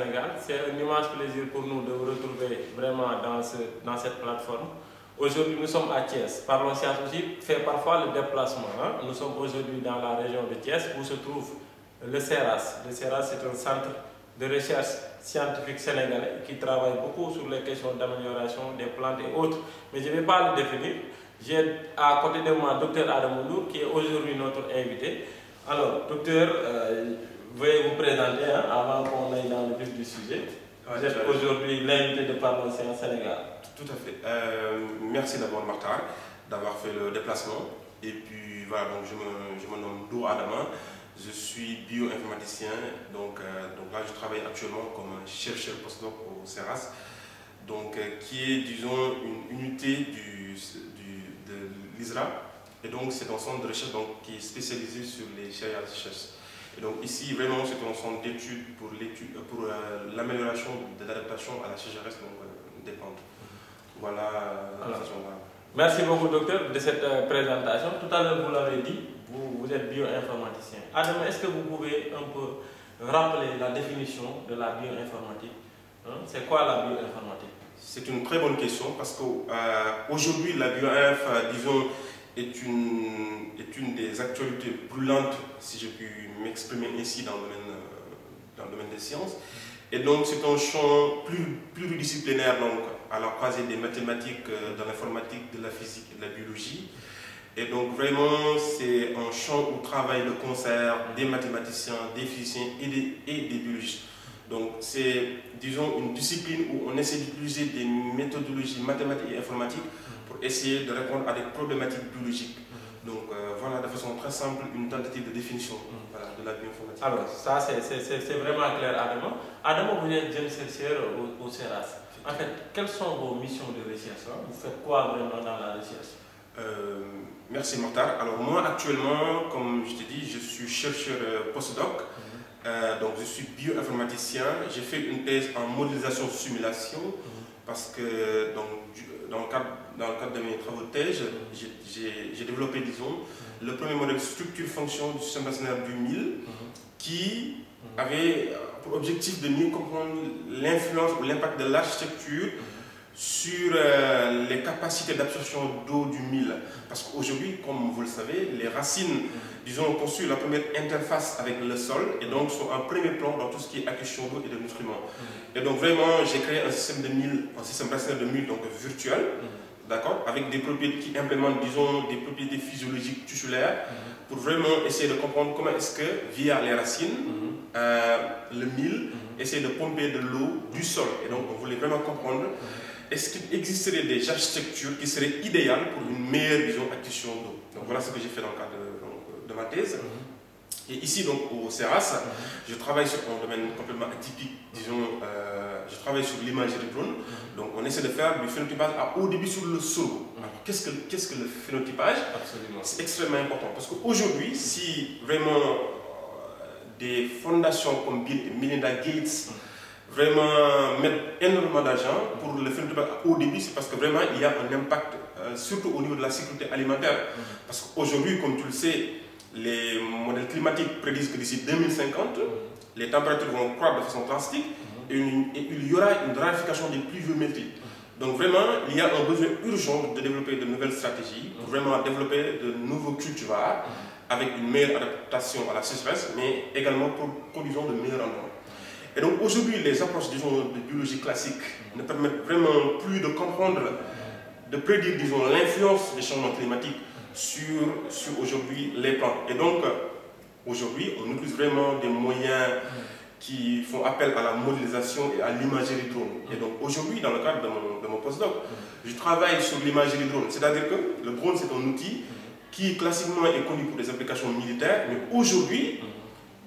Sénégal. C'est un immense plaisir pour nous de vous retrouver vraiment dans cette plateforme. Aujourd'hui, nous sommes à Thiès. Parlons Sciences aussi fait parfois le déplacement. Hein. Nous sommes aujourd'hui dans la région de Thiès où se trouve le CERAS. Le CERAS, c'est un centre de recherche scientifique sénégalais qui travaille beaucoup sur les questions d'amélioration des plantes et autres. Mais je ne vais pas le définir. J'ai à côté de moi Dr Adam Ndour qui est aujourd'hui notre invité. Alors, docteur, veuillez vous présenter hein, avant qu'on aille dans le vif du sujet. Vous êtes aujourd'hui l'invité de Parlons Sciences Sénégal. Tout à fait. Merci d'abord Martin d'avoir fait le déplacement. Et puis voilà, donc je me nomme Ndour Adama. Je suis bioinformaticien, donc là je travaille actuellement comme chercheur postdoc au CERAS, qui est disons une unité de l'ISRA, et donc c'est un centre de recherche qui est spécialisé sur les céréales sèches. Et donc ici vraiment c'est un centre d'études pour l'amélioration de l'adaptation à la sécheresse des plantes. Voilà la façon là. Merci beaucoup docteur de cette présentation. Tout à l'heure vous l'avez dit. Vous êtes bioinformaticien. Adam, est-ce que vous pouvez un peu rappeler la définition de la bioinformatique? C'est quoi la bioinformatique? C'est une très bonne question parce qu'aujourd'hui, la bioinf, disons, est une des actualités brûlantes, si je puis m'exprimer ainsi, dans le domaine des sciences. Et donc, c'est un champ pluridisciplinaire, donc, à la croisée des mathématiques, de l'informatique, de la physique et de la biologie. Et donc vraiment, c'est un champ où travaille le concert des mathématiciens, des physiciens et des biologistes. Donc c'est, disons, une discipline où on essaie d'utiliser des méthodologies mathématiques et informatiques pour essayer de répondre à des problématiques biologiques. Donc voilà, de façon très simple, une tentative de définition voilà, de la bioinformatique. Alors ça, c'est vraiment clair, Adam. Adam, vous êtes jeune chercheur au CERAS. En fait, quelles sont vos missions de recherche? Vous faites quoi vraiment dans la recherche? Merci Mortar. Alors moi actuellement, comme je t'ai dit, je suis chercheur postdoc, donc je suis bioinformaticien. J'ai fait une thèse en modélisation simulation parce que dans le cadre de mes travaux de thèse, j'ai développé, disons, le premier modèle structure-fonction du système national du mil qui avait pour objectif de mieux comprendre l'influence ou l'impact de l'architecture sur les capacités d'absorption d'eau du mil. Parce qu'aujourd'hui, comme vous le savez, les racines, disons, construisent la première interface avec le sol et donc sont en premier plan dans tout ce qui est acquisition d'eau et de nutriments. Et donc vraiment, j'ai créé un système de mil, un système racinaire de mil donc virtuel, d'accord, avec des propriétés qui implémentent, disons, des propriétés physiologiques tissulaires pour vraiment essayer de comprendre comment est-ce que, via les racines, le mil essaie de pomper de l'eau du sol. Et donc, on voulait vraiment comprendre est-ce qu'il existerait des architectures qui seraient idéales pour une meilleure, disons, acquisition d'eau. Donc voilà ce que j'ai fait dans le cadre de ma thèse. Et ici, donc, au CERAS, je travaille sur un domaine complètement atypique, disons, je travaille sur l'imagerie de drone. Donc on essaie de faire du phénotypage à haut débit sur le sol. Qu'est-ce que le phénotypage? C'est extrêmement important parce qu'aujourd'hui, si vraiment des fondations comme Bill et Melinda Gates vraiment mettre énormément d'argent pour le phénotypage à haut débit, c'est parce que vraiment il y a un impact, surtout au niveau de la sécurité alimentaire. Parce qu'aujourd'hui, comme tu le sais, les modèles climatiques prédisent que d'ici 2050, les températures vont croître de façon drastique et il y aura une rarification des pluviométries. Donc vraiment, il y a un besoin urgent de développer de nouvelles stratégies pour vraiment développer de nouveaux cultivars avec une meilleure adaptation à la sécheresse, mais également pour produisons de meilleurs rendements. Et donc aujourd'hui, les approches, disons, de biologie classique ne permettent vraiment plus de comprendre, de prédire, disons, l'influence des changements climatiques sur aujourd'hui les plantes. Et donc, aujourd'hui, on utilise vraiment des moyens qui font appel à la modélisation et à l'imagerie drone. Et donc aujourd'hui, dans le cadre de mon postdoc, je travaille sur l'imagerie drone. C'est-à-dire que le drone, c'est un outil qui classiquement est connu pour des applications militaires, mais aujourd'hui,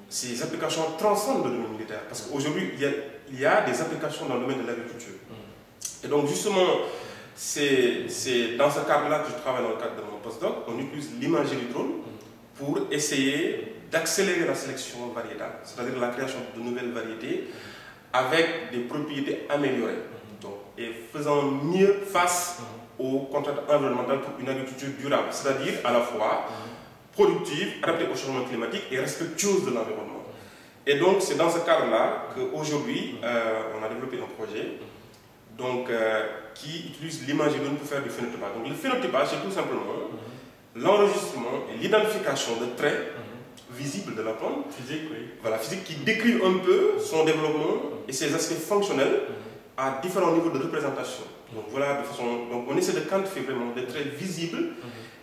ces applications transcendent le domaine militaire. Parce qu'aujourd'hui, il y a des applications dans le domaine de l'agriculture. Et donc justement, c'est dans ce cadre-là que je travaille dans le cadre de mon postdoc. On utilise l'imagerie drone pour essayer d'accélérer la sélection variétale, c'est-à-dire la création de nouvelles variétés avec des propriétés améliorées. Donc, et faisant mieux face aux contraintes environnementales pour une agriculture durable, c'est-à-dire à la fois productive, adaptée au changement climatique et respectueuse de l'environnement. Et donc, c'est dans ce cadre-là qu'aujourd'hui, on a développé un projet qui utilise l'image de données pour faire du phénotypage. Donc, le phénotypage, c'est tout simplement l'enregistrement et l'identification de traits visibles de la plante, physique, oui. Voilà, physique qui décrivent un peu son développement et ses aspects fonctionnels à différents niveaux de représentation. Donc, voilà, donc on essaie de quantifier vraiment des traits visibles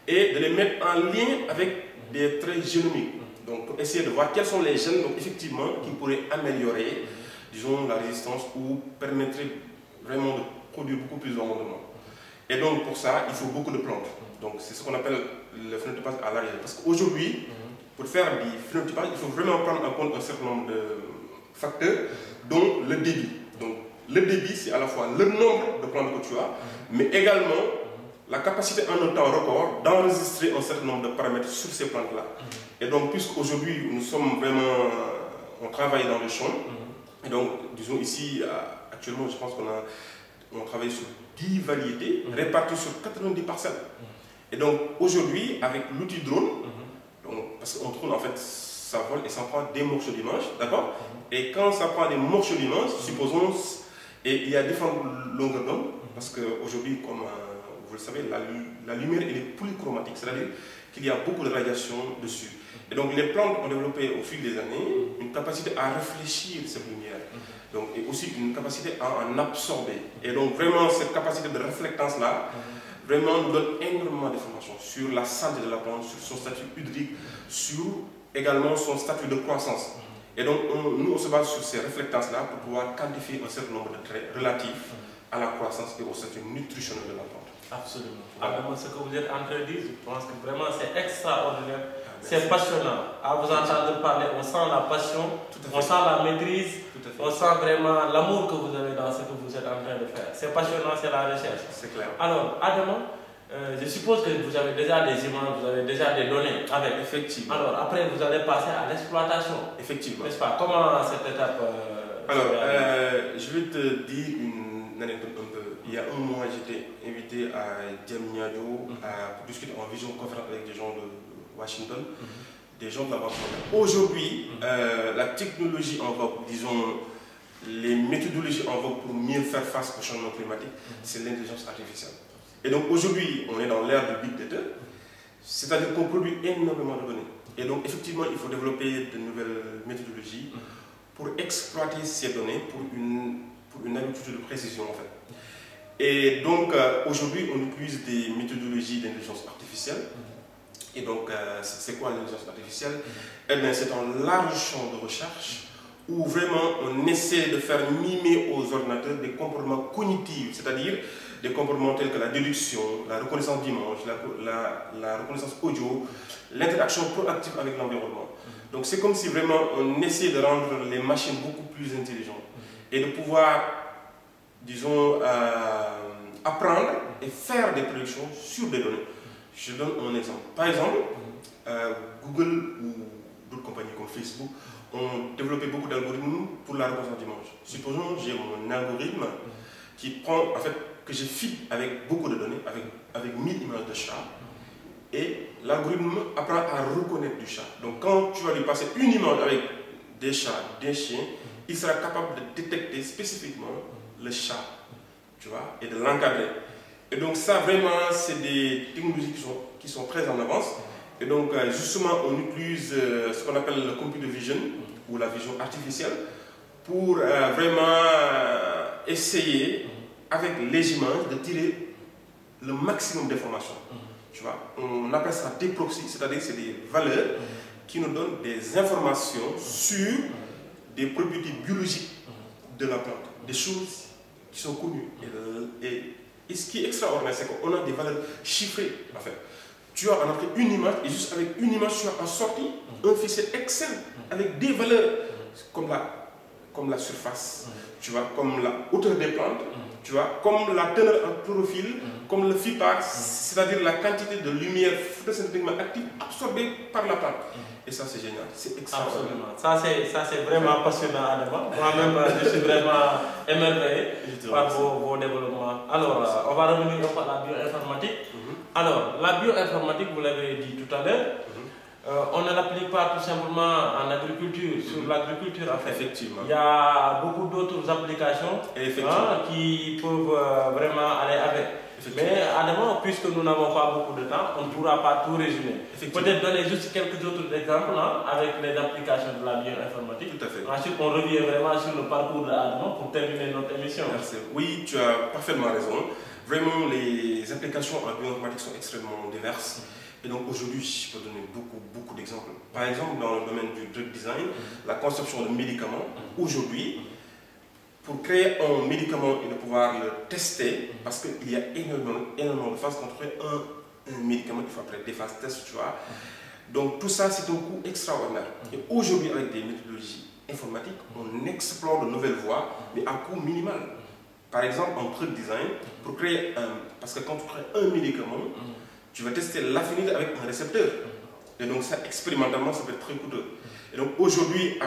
et de les mettre en lien avec des traits génomiques. Donc, pour essayer de voir quels sont les gènes, donc, effectivement, qui pourraient améliorer, disons, la résistance ou permettraient vraiment de produire beaucoup plus de rendement. Et donc, pour ça, il faut beaucoup de plantes. Donc, c'est ce qu'on appelle le phénotypage à l'arrière. Parce qu'aujourd'hui, pour faire du phénotypage, il faut vraiment prendre en compte un certain nombre de facteurs, dont le débit. Donc, le débit, c'est à la fois le nombre de plantes que tu as, mais également la capacité en un temps record d'enregistrer un certain nombre de paramètres sur ces plantes-là. Et donc, puisqu'aujourd'hui, nous sommes vraiment, on travaille dans le champ, et donc, disons ici, actuellement, je pense qu'on travaille sur 10 variétés réparties sur 90 parcelles. Et donc, aujourd'hui, avec l'outil drone, parce qu'on drone, en fait, ça vole et ça prend des morceaux d'image, d'accord? Et quand ça prend des morceaux d'image, supposons, et il y a différentes longueurs d'onde, parce qu'aujourd'hui, comme vous le savez, la lumière elle est polychromatique, c'est-à-dire qu'il y a beaucoup de radiation dessus. Et donc les plantes ont développé au fil des années une capacité à réfléchir cette lumière, donc, et aussi une capacité à en absorber. Et donc vraiment cette capacité de réflectance-là, vraiment nous donne énormément d'informations sur la santé de la plante, sur son statut hydrique, sur également son statut de croissance. Et donc nous on se base sur ces réflectances-là pour pouvoir quantifier un certain nombre de traits relatifs à la croissance et au statut nutritionnel de la plante. Absolument. Alors, ce que vous êtes en train de dire, je pense que vraiment c'est extraordinaire, c'est passionnant. À vous entendre parler, on sent la passion, on sent la maîtrise, on sent vraiment l'amour que vous avez dans ce que vous êtes en train de faire. C'est passionnant, c'est la recherche. C'est clair. Alors, Adama, je suppose que vous avez déjà des images, vous avez déjà des données avec. Effectivement. Alors, après, vous allez passer à l'exploitation. Effectivement. N'est-ce pas? Comment cette étape Alors, je vais te dire une anecdote un peu. Il y a un mois, j'étais invité à Diamniadio pour discuter en visioconférence avec des gens de Washington, des gens de la Banque mondiale. Aujourd'hui, la technologie en vogue, disons, les méthodologies en vogue pour mieux faire face au changement climatique, c'est l'intelligence artificielle. Et donc aujourd'hui, on est dans l'ère du big data, c'est-à-dire qu'on produit énormément de données. Et donc effectivement, il faut développer de nouvelles méthodologies pour exploiter ces données pour une agriculture de précision en fait. Et donc aujourd'hui, on utilise des méthodologies d'intelligence artificielle. Et donc, c'est quoi l'intelligence artificielle? Eh bien, c'est un large champ de recherche où vraiment on essaie de faire mimer aux ordinateurs des comportements cognitifs, c'est-à-dire des comportements tels que la déduction, la reconnaissance d'image, la reconnaissance audio, l'interaction proactive avec l'environnement. Donc, c'est comme si vraiment on essayait de rendre les machines beaucoup plus intelligentes et de pouvoir, disons, apprendre et faire des prédictions sur des données. Je donne un exemple. Par exemple, Google ou d'autres compagnies comme Facebook ont développé beaucoup d'algorithmes pour la reconnaissance d'image. Supposons que j'ai mon algorithme qui prend, en fait, que je fit avec beaucoup de données, avec 1000 images de chats, et l'algorithme apprend à reconnaître du chat. Donc quand tu vas lui passer une image avec des chats, des chiens, il sera capable de détecter spécifiquement le chat, tu vois, et de l'encadrer. Et donc ça vraiment c'est des technologies qui sont très en avance. Et donc justement on utilise ce qu'on appelle le computer vision ou la vision artificielle pour vraiment essayer avec les images de tirer le maximum d'informations. Tu vois, on appelle ça des proxys, c'est-à-dire c'est des valeurs qui nous donnent des informations sur des propriétés biologiques de la plante, des choses qui sont connues. Et ce qui est extraordinaire, c'est qu'on a des valeurs chiffrées en fait. Tu as en entrée une image et juste avec une image, tu as en sortie un fichier Excel avec des valeurs comme la surface, tu vois, comme la hauteur des plantes, tu vois, comme la teneur en chlorophylle, comme le FIPAC, c'est-à-dire la quantité de lumière photosynthétiquement active absorbée par la plante. Et ça c'est génial, c'est extraordinaire. Absolument. Ça c'est vraiment passionnant Adama. Moi-même je suis vraiment émerveillé par vos développements. Alors on va revenir à la bioinformatique. Alors la bioinformatique, vous l'avez dit tout à l'heure, on ne l'applique pas tout simplement en agriculture, sur l'agriculture en fait. Effectivement. Il y a beaucoup d'autres applications qui peuvent vraiment aller avec. Mais Adama, puisque nous n'avons pas beaucoup de temps, on ne pourra pas tout résumer. Peut-être donner juste quelques autres exemples avec les applications de la bioinformatique. Tout à fait. Ensuite, on revient vraiment sur le parcours de Adama pour terminer notre émission. Merci. Oui, tu as parfaitement raison. Vraiment, les applications en bioinformatique sont extrêmement diverses. Et donc aujourd'hui, je peux donner beaucoup d'exemples. Par exemple, dans le domaine du drug design, la conception de médicaments, aujourd'hui, pour créer un médicament et de pouvoir le tester, parce qu'il y a énormément de phases. Quand on fait un médicament, il faut après des phases tests, tu vois. Donc tout ça, c'est un coût extraordinaire. Et aujourd'hui, avec des méthodologies informatiques, on explore de nouvelles voies, mais à coût minimal. Par exemple, en drug design, pour créer parce que quand tu crées un médicament, tu vas tester l'affinité avec un récepteur. Et donc ça, expérimentalement, ça peut être très coûteux. Et donc aujourd'hui,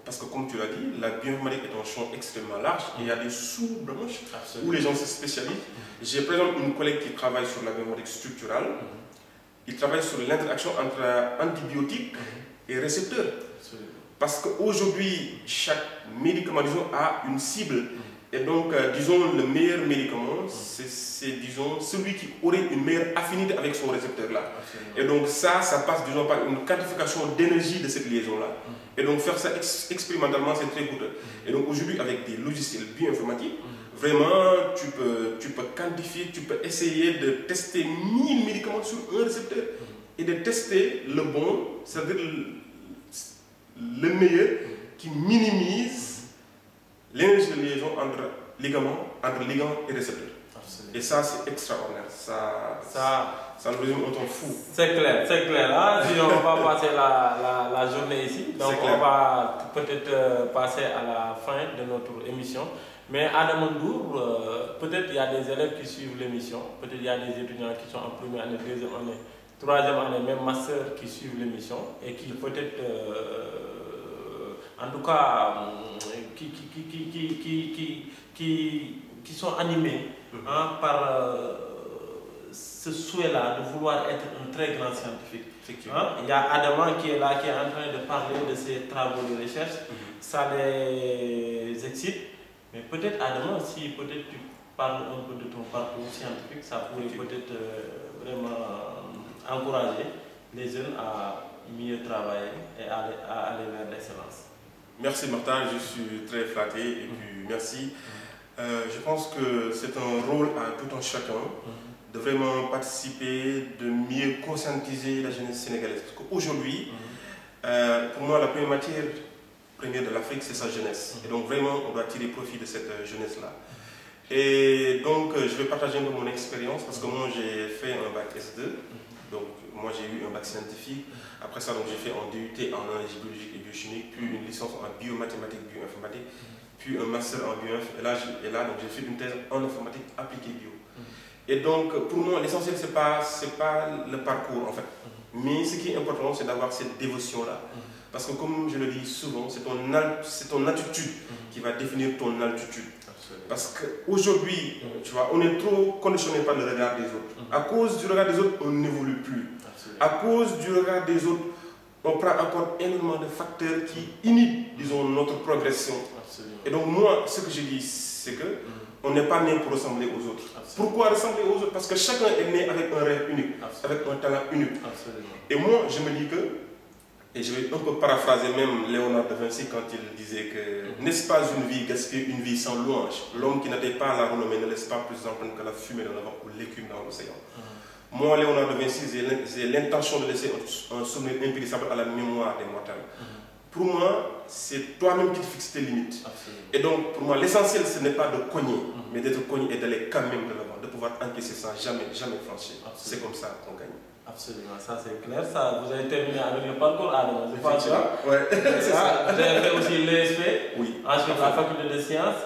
parce que comme tu l'as dit, la bioinformatique est un champ extrêmement large et il y a des sous-branches où les gens se spécialisent. J'ai par exemple une collègue qui travaille sur la bioinformatique structurale. Il travaille sur l'interaction entre antibiotiques et récepteurs. Parce qu'aujourd'hui, chaque médicament, disons, a une cible. Et donc, disons, le meilleur médicament, c'est disons, celui qui aurait une meilleure affinité avec son récepteur-là. Et donc, ça passe, disons, par une quantification d'énergie de cette liaison-là. Et donc, faire ça expérimentalement, c'est très coûteux. Et donc, aujourd'hui, avec des logiciels bioinformatiques, vraiment, tu peux quantifier, tu peux essayer de tester 1000 médicaments sur un récepteur et de tester le bon, c'est-à-dire le meilleur qui minimise l'énergie de liaison entre ligand et récepteur. Absolument. Et ça, c'est extraordinaire. Ça nous résume un temps fou. C'est clair, c'est clair. Hein? Si on va passer la journée ici, donc on va peut-être passer à la fin de notre émission. Mais Adama Ndour, peut-être il y a des élèves qui suivent l'émission, peut-être il y a des étudiants qui sont en première année, deuxième année, troisième année, même master qui suivent l'émission et qui peut-être, en tout cas, qui sont animés par ce souhait-là de vouloir être un très grand scientifique. Il y a Adama qui est là, qui est en train de parler de ses travaux de recherche, ça les excite. Mais peut-être Adama, si peut-être tu parles un peu de ton parcours scientifique, ça pourrait peut-être vraiment encourager les jeunes à mieux travailler et à aller vers l'excellence. Merci Martin, je suis très flatté et puis merci. Je pense que c'est un rôle à tout un chacun de vraiment participer, de mieux conscientiser la jeunesse sénégalaise. Parce qu'aujourd'hui, pour moi, la première matière première de l'Afrique, c'est sa jeunesse. Et donc vraiment, on doit tirer profit de cette jeunesse-là. Et donc, je vais partager un peu mon expérience parce que moi, j'ai fait un bac S2. Donc, moi, j'ai eu un bac scientifique. Après ça, j'ai fait un DUT en analyse biologique et biochimique, puis une licence en biomathématiques, bioinformatique, puis un master en bioinf. Et là, j'ai fait une thèse en informatique appliquée bio. Et donc, pour moi, l'essentiel, ce n'est pas le parcours, en fait. Mais ce qui est important, c'est d'avoir cette dévotion-là. Parce que, comme je le dis souvent, c'est ton attitude qui va définir ton altitude. Parce qu'aujourd'hui, tu vois, on est trop conditionné par le regard des autres. À cause du regard des autres, on n'évolue plus. À cause du regard des autres, on prend encore énormément de facteurs qui inhibent, disons, notre progression. Et donc, moi, ce que je dis, c'est que on n'est pas né pour ressembler aux autres. Pourquoi ressembler aux autres? Parce que chacun est né avec un rêve unique, avec un talent unique. Et moi, je me dis que, et je vais un peu paraphraser même Léonard de Vinci quand il disait que n'est-ce pas une vie gaspillée, une vie sans louange? L'homme qui n'atteint pas la renommée ne laisse pas plus d'empreintes que la fumée dans le vent ou l'écume dans l'océan. Moi, Léonard de Vinci, j'ai l'intention de laisser un souvenir impérissable à la mémoire des mortels. Pour moi, c'est toi-même qui te fixes tes limites. Et donc, pour moi, l'essentiel, ce n'est pas de cogner, mais d'être cogné et d'aller quand même de l'avant, de pouvoir encaisser sans jamais franchir. C'est comme ça qu'on gagne. Absolument, ça c'est clair. Ça, vous avez terminé avec le parcours Adama, je pense. Ouais, c'est ça. Vous avez fait aussi l'ESP, ensuite la faculté de sciences,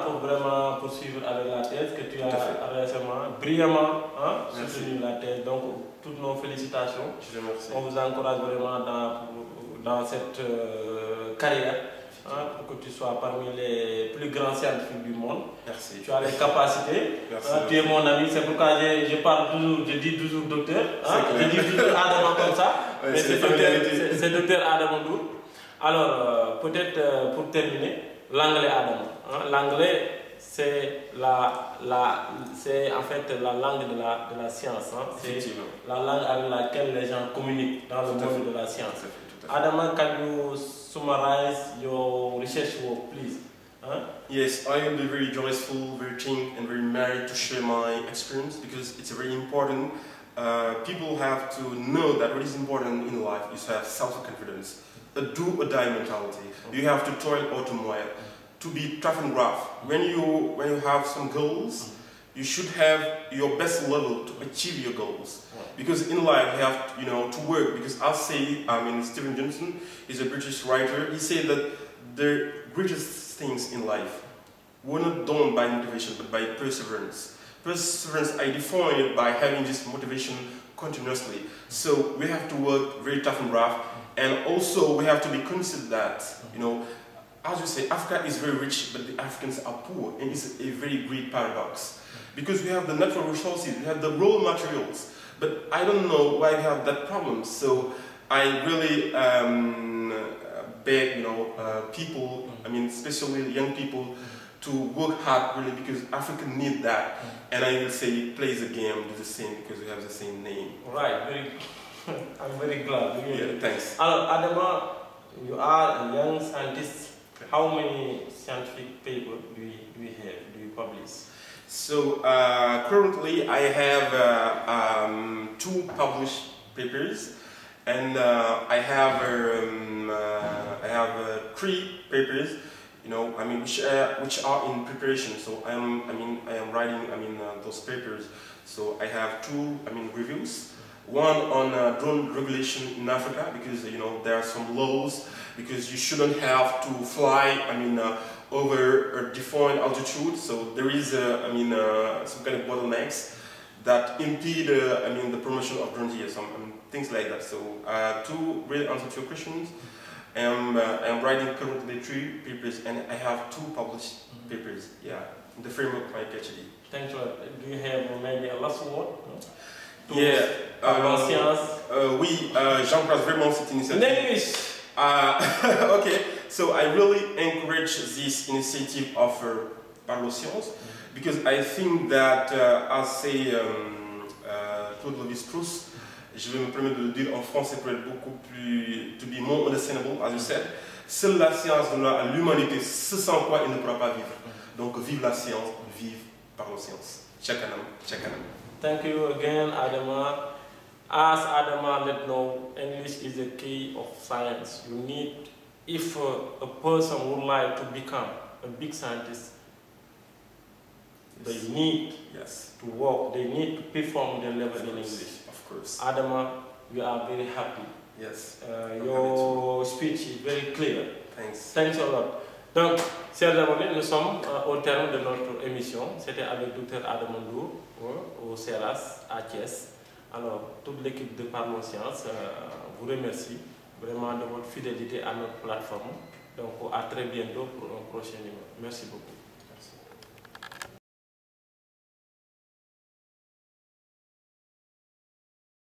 pour vraiment poursuivre avec la thèse que tu as récemment, brillamment soutenu la thèse. Donc, toutes nos félicitations. Je te remercie. On vous encourage vraiment dans cette carrière pour que tu sois parmi les plus grands scientifiques du monde. Merci. Tu as les capacités. Merci. Tu es mon ami, c'est pourquoi je parle toujours, je dis toujours docteur. Je dis toujours Adama comme ça. Ouais, mais c'est docteur Adama Ndour. Alors, peut-être pour terminer, l'anglais Adama. L'anglais, c'est c'est en fait la langue de la science. C'est la langue avec laquelle les gens communiquent dans le monde de la science. Adama, can you summarize your research work, please? Yes, I will be very joyful, very keen, and very married to share my experience because it's very important. People have to know that what is important in life is to have self-confidence, a do or die mentality. You have to toil or to moil, to be tough and rough. When you have some goals, you should have your best level to achieve your goals. Because in life you have to work. Because I'll say, Stephen Johnson is a British writer. He said that the greatest things in life were not done by motivation, but by perseverance. Perseverance, I define it by having this motivation continuously. So we have to work very tough and rough, and also we have to be considered that, as you say, Africa is very rich, but the Africans are poor, and it's a very great paradox. Because we have the natural resources, we have the raw materials, but I don't know why we have that problem. So I really beg, people, especially young people, to work hard really because Africa need that. And I will say, play the game, do the same because we have the same name. Right, I'm very glad. Yeah, thanks. Adama, you are a young scientist. How many scientific papers do you publish? So currently I have 2 published papers, and I have 3 papers, which are in preparation. So I am writing those papers. So I have 2 reviews. One on drone regulation in Africa, because there are some laws, because you shouldn't have to fly over a defined altitude. So there is some kind of bottlenecks that impede the promotion of drones here. Some things like that. So to really answer to your questions, I'm writing currently 3 papers, and I have 2 published papers. Yeah, in the framework of my PhD. Thanks a lot. Do you have maybe a last word? Yeah. Oui, j'encourage vraiment cette initiative. In English. Okay, so I really encourage this initiative of Parlosciences because I think that, as say Claude Lévi-Strauss, je vais me permettre de le dire en français pour être beaucoup plus, to be more understandable, as you said, seule la science donnera à l'humanité ce sans quoi elle ne pourra pas vivre. Donc vive la science, vive Parlosciences. Chakanam, chakanam. Thank you again, Adama. As Adama let know, English is the key of science. You need, if a person would like to become a big scientist, they need to work, they need to perform their level in English. Of course. Adama, we are very happy. Yes. Your speech is very clear. Thanks. Thanks a lot. Donc, chers abonnés, nous sommes au terme de notre émission. C'était avec Dr Adama Ndour au CERAS à Thiès. Alors, toute l'équipe de Parlosciences vous remercie vraiment de votre fidélité à notre plateforme. Donc, à très bientôt pour un prochain numéro. Merci beaucoup.